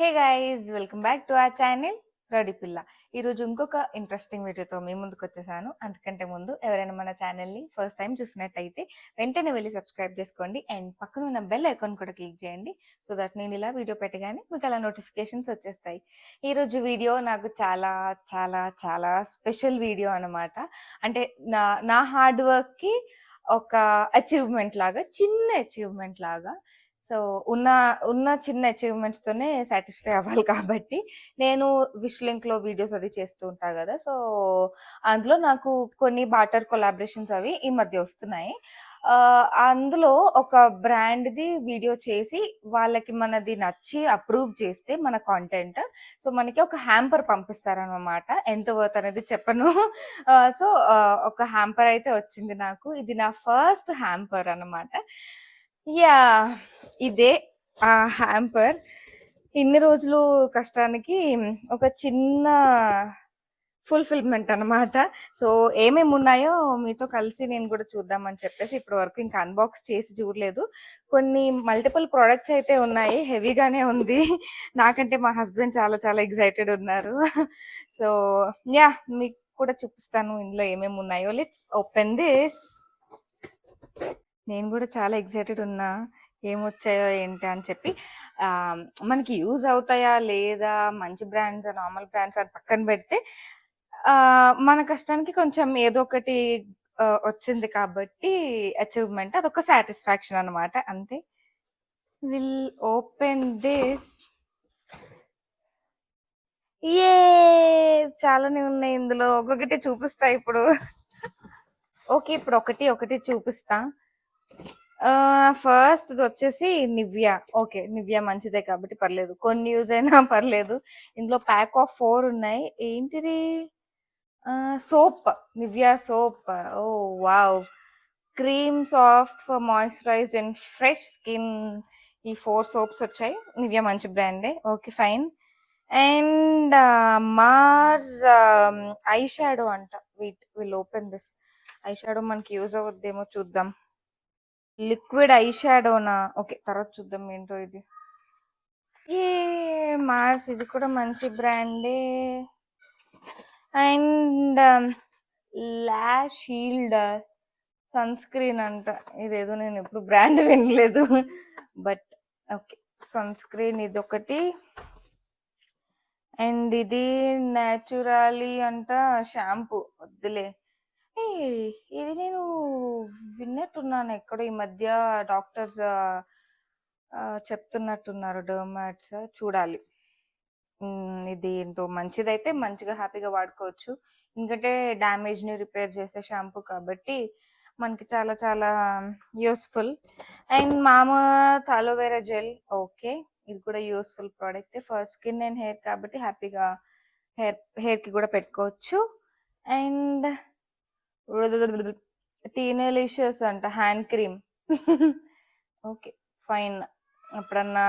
Hey guys, welcome back to our channel రడి పిల్ల. ఈరోజు ఇంకొక ఇంట్రెస్టింగ్ వీడియోతో మీ ముందుకు వచ్చేసాను. అందుకంటే ముందు ఎవరైనా మన ఛానల్ని ఫస్ట్ టైం చూసినట్టయితే వెంటనే వెళ్ళి సబ్స్క్రైబ్ చేసుకోండి అండ్ పక్కన ఉన్న బెల్ ఐకాన్ కూడా క్లిక్ చేయండి. సో దట్ నేను ఇలా వీడియో పెట్టగానే మీకు అలా నోటిఫికేషన్స్ వచ్చేస్తాయి. ఈరోజు వీడియో నాకు చాలా చాలా చాలా స్పెషల్ వీడియో అనమాట. అంటే నా హార్డ్ వర్క్కి ఒక అచీవ్మెంట్ లాగా, చిన్న అచీవ్మెంట్ లాగా. సో ఉన్న ఉన్న చిన్న అచీవ్మెంట్స్ తోనే సాటిస్ఫై అవ్వాలి కాబట్టి నేను విష్ లింక్ లో వీడియోస్ అది చేస్తూ ఉంటా కదా. సో అందులో నాకు కొన్ని బాటర్ కొలాబరేషన్స్ అవి ఈ మధ్య వస్తున్నాయి. అందులో ఒక బ్రాండ్ది వీడియో చేసి వాళ్ళకి మనది నచ్చి అప్రూవ్ చేస్తే మన కాంటెంట్, సో మనకి ఒక హ్యాంపర్ పంపిస్తారనమాట. ఎంత వర్త్ అనేది చెప్పను. సో ఒక హ్యాంపర్ అయితే వచ్చింది నాకు. ఇది నా ఫస్ట్ హ్యాంపర్ అనమాట. యా, ఇదే ఆ హ్యాంపర్. ఇన్ని రోజులు కష్టానికి ఒక చిన్న ఫుల్ఫిల్మెంట్ అనమాట. సో ఏమేమి ఉన్నాయో మీతో కలిసి నేను కూడా చూద్దామని చెప్పేసి ఇప్పటి వరకు ఇంకా అన్బాక్స్ చేసి చూడలేదు. కొన్ని మల్టిపుల్ ప్రోడక్ట్స్ అయితే ఉన్నాయి, హెవీగానే ఉంది. నాకంటే మా హస్బెండ్ చాలా చాలా ఎగ్జైటెడ్ ఉన్నారు. సో యా, మీకు కూడా చూపిస్తాను ఇందులో ఏమేమి ఉన్నాయో. Let's open this. నేను కూడా చాలా ఎగ్జైటెడ్ ఉన్నా ఏమొచ్చాయో ఏంటి అని చెప్పి. మనకి యూజ్ అవుతాయా లేదా, మంచి బ్రాండ్స్ నార్మల్ బ్రాండ్స్ అని పక్కన పెడితే మన కష్టానికి కొంచెం ఏదో ఒకటి వచ్చింది కాబట్టి అచీవ్మెంట్, అదొక సాటిస్ఫాక్షన్ అనమాట, అంతే. Will open this. ఏ చాలానే ఉన్నాయి ఇందులో, ఒక్కొక్కటి చూపిస్తా ఇప్పుడు. ఓకే, ఇప్పుడు ఒకటి ఒకటి చూపిస్తా. ఫస్ట్ వచ్చేసి నివ్యా. ఓకే, నివ్యా మంచిదే కాబట్టి పర్లేదు, కొన్ని యూజ్ అయినా పర్లేదు. ఇందులో ప్యాక్ ఆఫ్ 4 ఉన్నాయి. ఏంటిది? Soap, Nivea soap. Oh wow, cream soft moisturised and fresh skin. ఈ 4 సోప్స్ వచ్చాయి. నివ్యా మంచి బ్రాండే, okay fine. And Mars eyeshadow అంట. Will open this. Eyeshadow మనకి యూజ్ అవుద్దేమో చూద్దాం. Liquid I షాడోనా? ఓకే, తర్వాత చూద్దాం ఏంటో ఇది. ఏ మార్స్, ఇది కూడా మంచి బ్రాండే. And La Shield sunscreen అంట. ఇదేదో నేను ఎప్పుడు బ్రాండ్ వినలేదు, బట్ ఓకే, సన్ స్క్రీన్ ఇది ఒకటి. అండ్ ఇది న్యాచురలీ అంట షాంపూ, వద్దులే. ఇది నేను విన్నట్టున్నాను ఎక్కడో ఈ మధ్య, డాక్టర్స్ చెప్తున్నట్టున్నారు, డర్మాట్స్. చూడాలి. ఇది ఏంటో మంచిదైతే మంచిగా హ్యాపీగా వాడుకోవచ్చు, ఎందుకంటే డ్యామేజ్ని రిపేర్ చేసే షాంపూ కాబట్టి మనకి చాలా చాలా useful. And Mamaearth aloe vera gel, okay, ఇది కూడా useful product for skin and hair కాబట్టి హ్యాపీగా హెయిర్కి కూడా పెట్టుకోవచ్చు. అండ్ టీనెలిషియస్ అంట హ్యాండ్ క్రీమ్. ఓకే ఫైన్, ఎప్పుడన్నా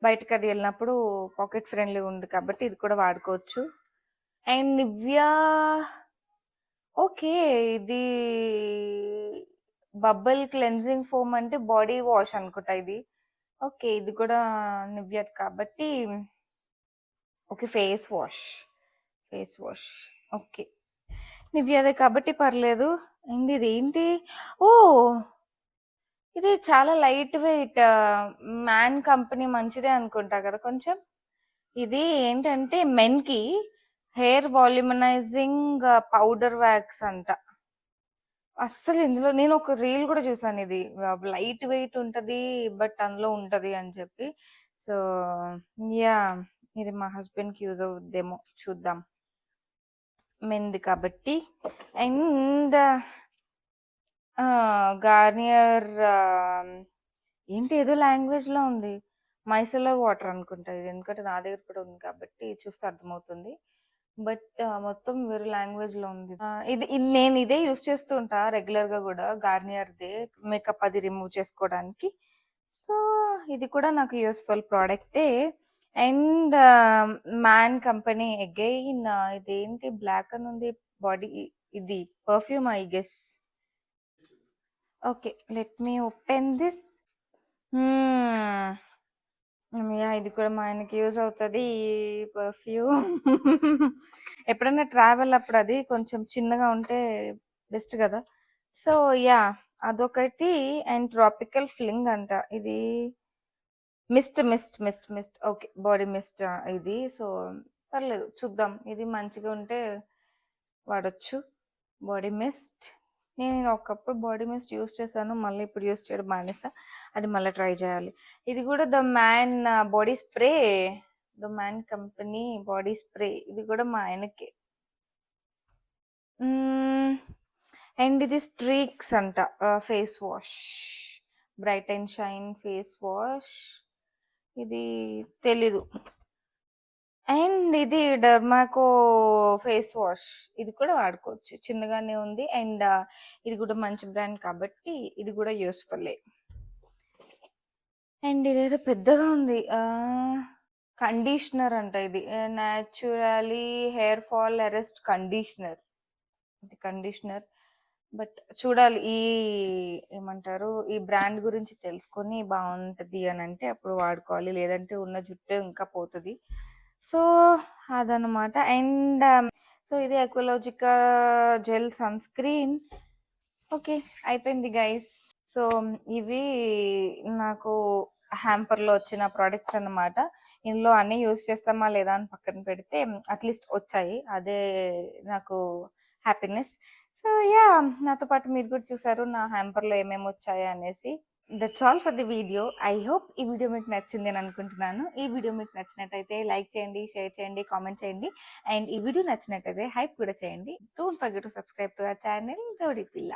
బయటకు అది వెళ్ళినప్పుడు పాకెట్ ఫ్రెండ్లీ ఉంది కాబట్టి ఇది కూడా వాడుకోవచ్చు. అండ్ నివ్యా, ఓకే, ఇది బబుల్ క్లెన్జింగ్ ఫోమ్ అంటే బాడీ వాష్ అనుకుంటా ఇది. ఓకే, ఇది కూడా నివ్యా కాబట్టి ఓకే, ఫేస్ వాష్. ఓకే, నివ్యాదే కాబట్టి పర్లేదు. అండ్ ఇది ఏంటి? ఓ, ఇది చాలా లైట్ వెయిట్, మ్యాన్ కంపెనీ మంచిదే అనుకుంటా కదా కొంచెం. ఇది ఏంటంటే మెన్కి హెయిర్ వాల్యూమనైజింగ్ పౌడర్ వ్యాక్స్ అంట. అస్సలు ఇందులో నేను ఒక రీల్ కూడా చూసాను, ఇది లైట్ వెయిట్ ఉంటది బట్ అందులో ఉంటది అని చెప్పి. సో యా, ఇది మా హస్బెండ్కి యూజ్ అవుద్దేమో, చూద్దాం, మెన్ది కాబట్టి. అండ్ గార్నియర్, ఏంటి ఏదో లాంగ్వేజ్ లో ఉంది, మైసెలర్ వాటర్ అనుకుంటా ఇది, ఎందుకంటే నా దగ్గర కూడా ఉంది కాబట్టి చూస్తే అర్థమవుతుంది. బట్ మొత్తం వేరే లాంగ్వేజ్ లో ఉంది. నేను ఇదే యూస్ చేస్తూ ఉంటా రెగ్యులర్ గా కూడా, గార్నియర్దే మేకప్ అది రిమూవ్ చేసుకోవడానికి. సో ఇది కూడా నాకు యూస్ఫుల్ ప్రోడక్టే. అండ్ మ్యాన్ కంపెనీ అగైన్, ఇదేంటి బ్లాక్ అని ఉంది, బాడీ ఇది perfume I guess. Okay, let me open this. Yeah! ఇది కూడా మా ఆయనకి యూజ్ అవుతది. ఈ పర్ఫ్యూమ్ ఎప్పుడైనా ట్రావెల్ అప్పుడు అది కొంచెం చిన్నగా ఉంటే బెస్ట్ గదా! So, yeah! అదొకటి అండ్ ట్రాపికల్ ఫ్లింగ్ అంట. ఇది మిస్ట్. ఓకే. బాడీ మిస్ట్ ఇది. సో, పర్లేదు చూద్దాం. ఇది మంచిగా ఉంటే వాడొచ్చు. Body mist. నేను ఒకప్పుడు బాడీ మిస్ట్ యూజ్ చేశాను. మళ్ళీ ఇప్పుడు యూజ్ చేయడం మానేసా. అది మళ్ళీ ట్రై చేయాలి. ఇది కూడా the man body spray. The man company body spray. ఇది కూడా మా ఆయనకే. హ్మ్. అండ్ ఇది స్ట్రీక్స్ అంట. Face wash. Bright and shine face wash. ఇది తెలీదు. అండ్ ఇది డర్మాకో ఫేస్ వాష్. ఇది కూడా వాడుకోవచ్చు. చిన్నగానే ఉంది. అండ్ ఇది కూడా మంచి బ్రాండ్ కాబట్టి ఇది కూడా యూస్‌ఫుల్లే. అండ్ ఇదేదో పెద్దగా ఉంది. కండిషనర్ అంట ఇది. Naturally hair fall arrest conditioner. ఇది కండిషనర్. బట్ చూడాలి. ఏమంటారు? ఈ బ్రాండ్ గురించి తెలుసుకొని బావుంటది అనంటే అప్పుడు వాడుకోవాలి. లేదంటే ఉన్న జుట్టు ఇంకా పోతది. సో, అదనమాట. అండ్ సో, ఇది ఎకోలాజికా జెల్ సన్ స్క్రీన్. ఓకే. అయిపోయింది గైస్. సో, ఇవి నాకు హ్యాంపర్‌లో వచ్చిన ప్రొడక్ట్స్ అన్నమాట. ఇందులో అన్నీ యూజ్ చేస్తామా లేదా అని పక్కన పెడితే అట్‌లీస్ట్ వచ్చాయి. అదే నాకు హ్యాపీనెస్. So, yeah! నాతో పాటు మీరు కూడా చూసారు నా హ్యాంపర్‌లో ఏమేమి వచ్చాయి అనేసి. That's all for the video. I hope ఈ వీడియో మీకు నచ్చింది అని అనుకుంటున్నాను. ఈ వీడియో మీకు నచ్చినట్టయితే లైక్ చేయండి, షేర్ చేయండి, కామెంట్ చేయండి. అండ్ ఈ వీడియో నచ్చినట్టయితే హైప్ కూడా చేయండి. Don't forget to subscribe to our channel rowdy పిల్ల.